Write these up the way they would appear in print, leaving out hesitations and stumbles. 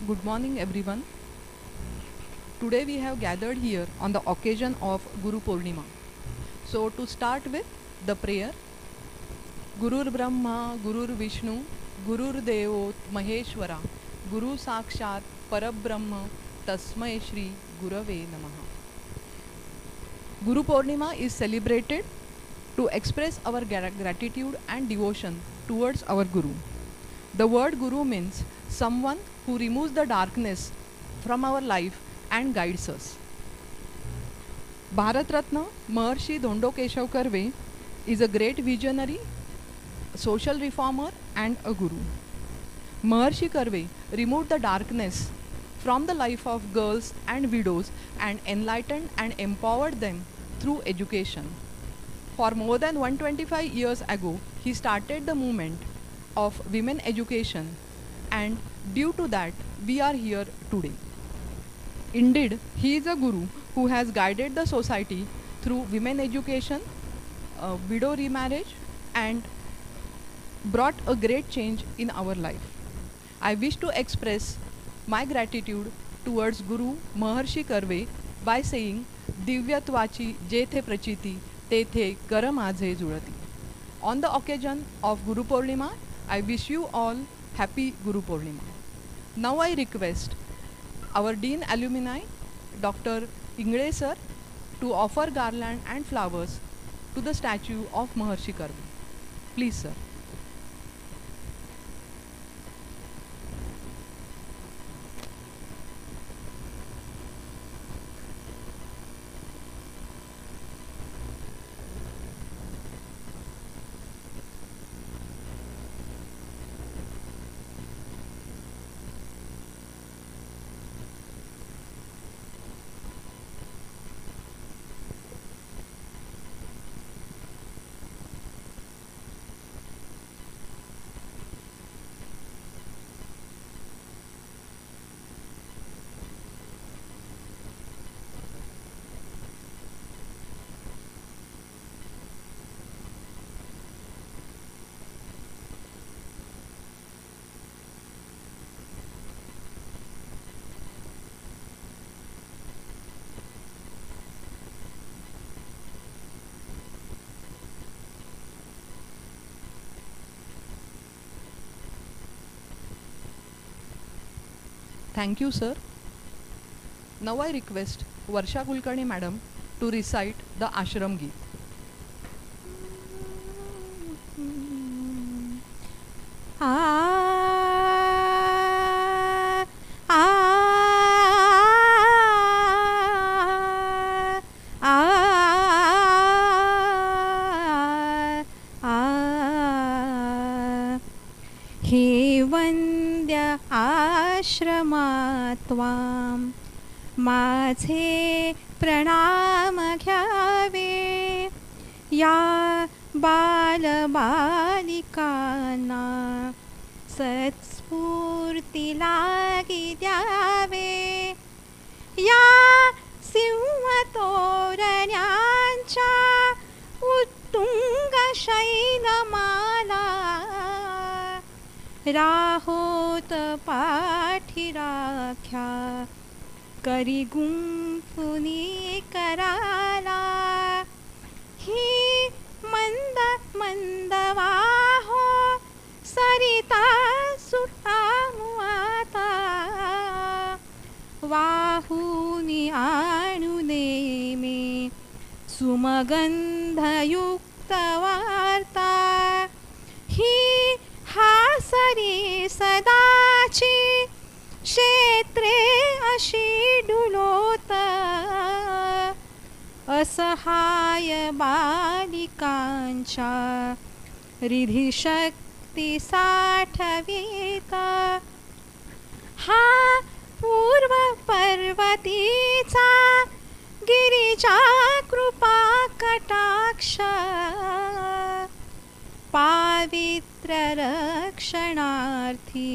Good morning, everyone. Today we have gathered here on the occasion of Guru Purnima. So, to start with the prayer, Gurur Brahma, Gurur Vishnu, Gurur Devo Maheshwara, Guru Sakshat Parabrahma, Tasmai Shri Gurave Namaha. Guru Purnima is celebrated to express our gratitude and devotion towards our Guru. The word Guru means someone who removes the darkness from our life and guides us. Bharat Ratna Maharshi Dhondo Keshav Karve is a great visionary, social reformer, and a guru. Maharshi Karve removed the darkness from the life of girls and widows and enlightened and empowered them through education. For more than 125 years ago, he started the movement of women education, and due to that, we are here today. Indeed, he is a guru who has guided the society through women education, widow remarriage, and brought a great change in our life. I wish to express my gratitude towards Guru Maharshi Karve by saying Divyatvachi jethe prachiti tethe kar माझे जुळती. On the occasion of Guru Purnima, I wish you all happy Guru Purnima. Now I request our Dean Alumni, Dr. Ingre sir, to offer garland and flowers to the statue of Maharshi Karve. Please, sir. Thank you, sir. Now I request Varsha Kulkarni madam to recite the Ashram Geet. हे वंद्य आश्रमा त्वां माझे प्रणाम घ्यावे, या बालबालिकांना सत्स्फूर्ती लागी द्यावे, या सिंहतोरण्यांच्या उत्तुंग शैलमाला राहोत पाठी राख्या करी गुंफुनी कराला, ही मंद मंद वाहो सरिता सुटा मुआता, वाहुनी आणू नेमे सुमगंधयुक्त वार्ता, ही हासरी सदाची क्षेत्रे अशी डुलोत, असहाय बालिकांच्या रिधिशक्ती साठवीत, हा पूर्व पर्वतीचा गिरिजा कृपा कटाक्ष, पावित्र रक्षणार्थी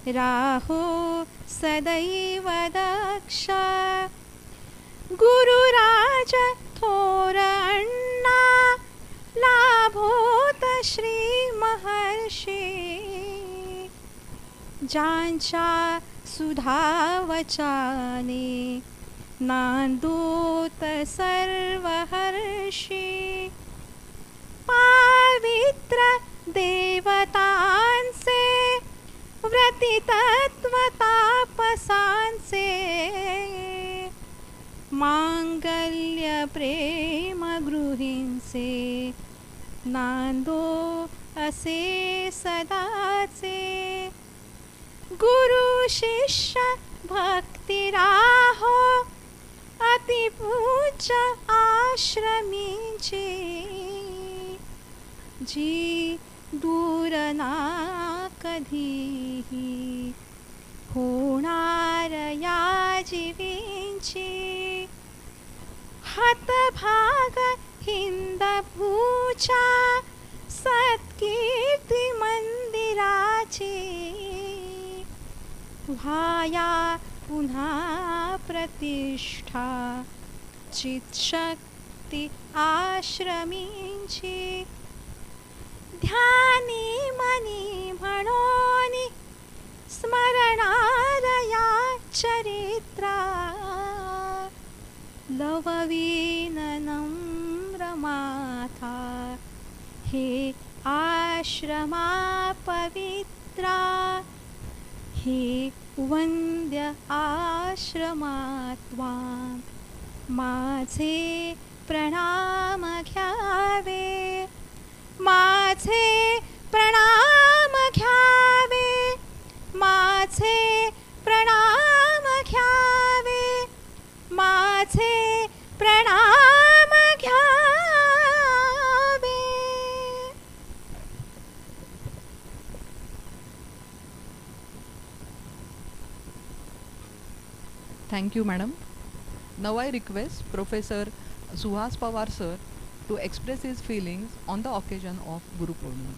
राहो सदैव दक्ष, गुरुराज थोर अण्णा लाभोत श्री महर्षी, ज्यांच्या सुधावचाने नांदोत सर्व हर्षी पावित्र देवतांचे व्रतितत्व तापसांचे मांगल्य प्रेम गृहींचे नांदो असे सदाचे गुरु शिष्य भक्ती राहो अतिपूज्य आश्रमींची जी दूर ना कधीही होणार या जीवींची हतभाग हिंदभूच्या सत्कीर्ती मंदिराची व्हाया पुन्हा प्रतिष्ठा चित्शक्ती आश्रमींची ध्यानी मनी म्हणून स्मरणारया चरित्रा लववीन नम्र माथा हे आश्रमा पवित्रा हे वंद्य आश्रमा त्वां माझे प्रणाम घ्यावे माझे प्रणाम घ्यावे माझे प्रणाम घ्यावे माझे प्रणाम घ्यावे. Thank you, madam. Now I request Professor Suhas Pawar sir to express his feelings on the occasion of Guru Purnima.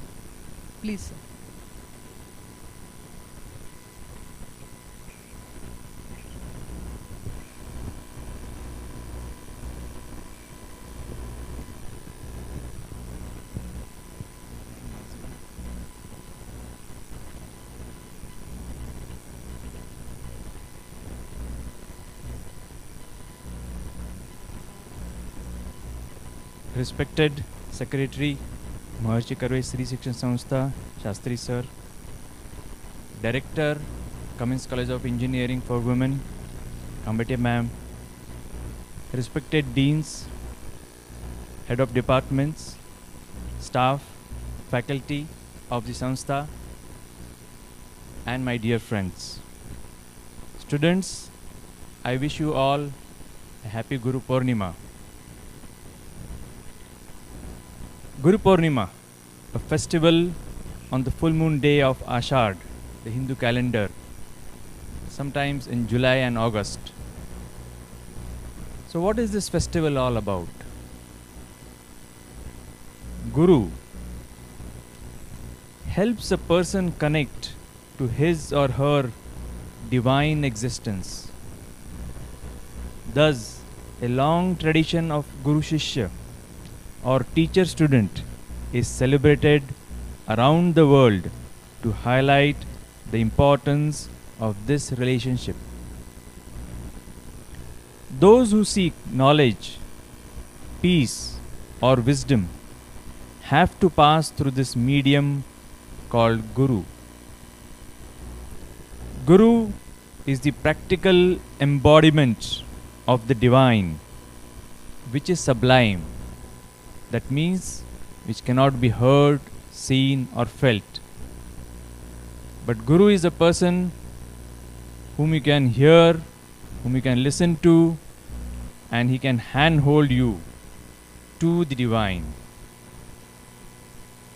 Please, sir. Respected Secretary, Maharshi Karve Sri Shikshan Sanstha, Shastri Sir, Director, Cummins College of Engineering for Women, Ambete Ma'am, respected Deans, Head of Departments, staff, faculty of the Sanstha, and my dear friends. Students, I wish you all a happy Guru Purnima. Guru Purnima, a festival on the full moon day of Ashad, the Hindu calendar, sometimes in July and August. So what is this festival all about? Guru helps a person connect to his or her divine existence. Thus, a long tradition of Guru Shishya or teacher student is celebrated around the world to highlight the importance of this relationship. Those who seek knowledge, peace, or wisdom have to pass through this medium called Guru. Guru is the practical embodiment of the divine, which is sublime. That means which cannot be heard, seen, or felt. But Guru is a person whom you can hear, whom you can listen to, and he can handhold you to the divine.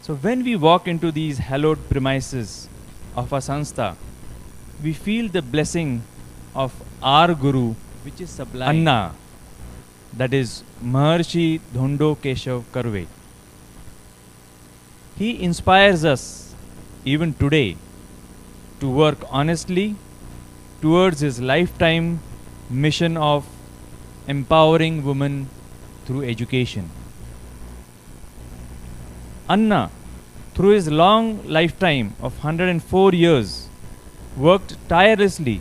So when we walk into these hallowed premises of our Sanstha, we feel the blessing of our Guru, which is sublime, Anna, that is Maharshi Dhondo Keshav Karve. He inspires us even today to work honestly towards his lifetime mission of empowering women through education. Anna, through his long lifetime of 104 years, worked tirelessly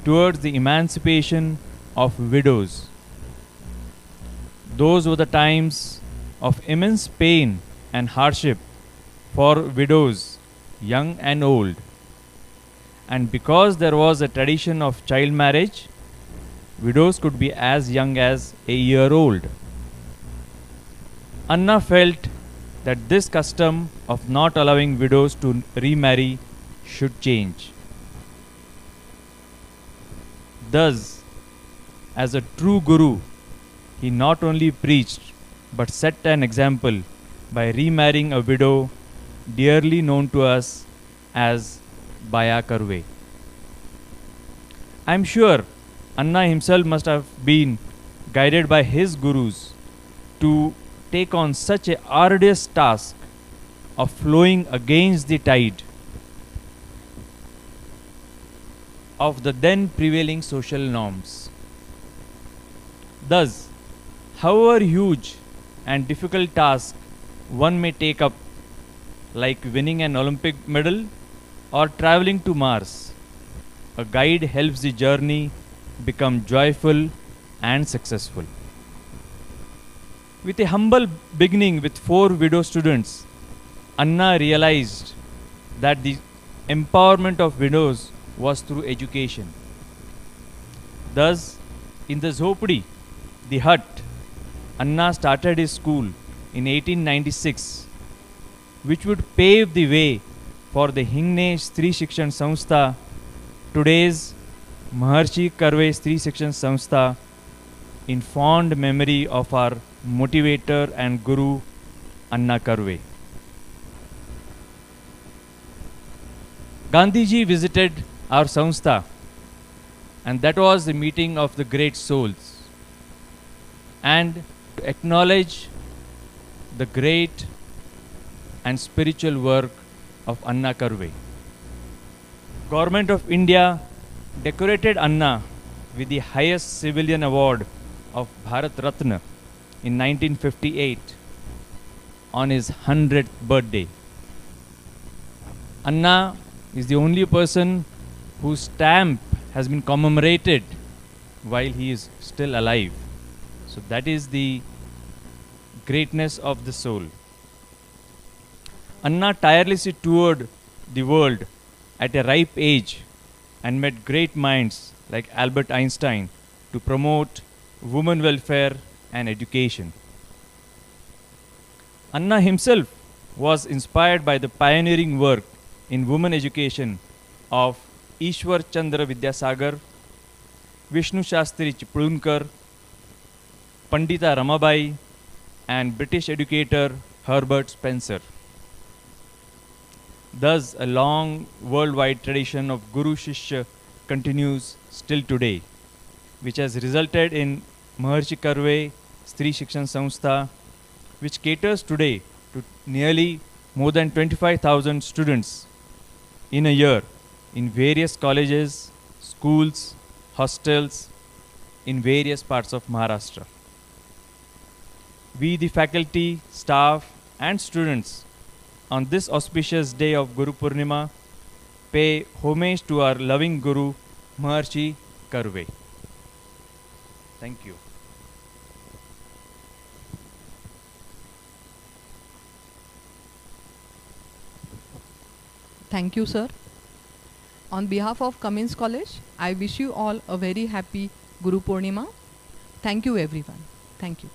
towards the emancipation of widows. Those were the times of immense pain and hardship for widows, young and old. And because there was a tradition of child marriage, widows could be as young as a year old. Anna felt that this custom of not allowing widows to remarry should change. Thus, as a true guru, he not only preached but set an example by remarrying a widow dearly known to us as Baya Karve. I am sure Anna himself must have been guided by his gurus to take on such a arduous task of flowing against the tide of the then prevailing social norms. Thus, however huge and difficult task one may take up, like winning an Olympic medal or traveling to Mars, a guide helps the journey become joyful and successful. With a humble beginning with 4 widow students, Anna realized that the empowerment of widows was through education. Thus, in the Zhopdi, the hut, Anna started his school in 1896, which would pave the way for the Hingne Stri Shikshan Samstha, today's Maharshi Karve Stri Shikshan Samstha, in fond memory of our motivator and guru Anna Karve. Gandhiji visited our Samstha, and that was the meeting of the great souls, and to acknowledge the great and spiritual work of Anna Karve. Government of India decorated Anna with the highest civilian award of Bharat Ratna in 1958 on his 100th birthday. Anna is the only person whose stamp has been commemorated while he is still alive. So that is the greatness of the soul. Anna tirelessly toured the world at a ripe age and met great minds like Albert Einstein to promote women welfare and education. Anna himself was inspired by the pioneering work in women education of Ishwar Chandra Vidyasagar, Vishnu Shastri Chiplunkar, Pandita Ramabai, and British educator Herbert Spencer. Thus, a long worldwide tradition of Guru Shishya continues still today, which has resulted in Maharshi Karve Stri Shikshan Samstha, which caters today to nearly more than 25,000 students in a year in various colleges, schools, hostels in various parts of Maharashtra. We, the faculty, staff, and students, on this auspicious day of Guru Purnima, pay homage to our loving Guru, Maharshi Karve. Thank you. Thank you, sir. On behalf of Cummins College, I wish you all a very happy Guru Purnima. Thank you, everyone. Thank you.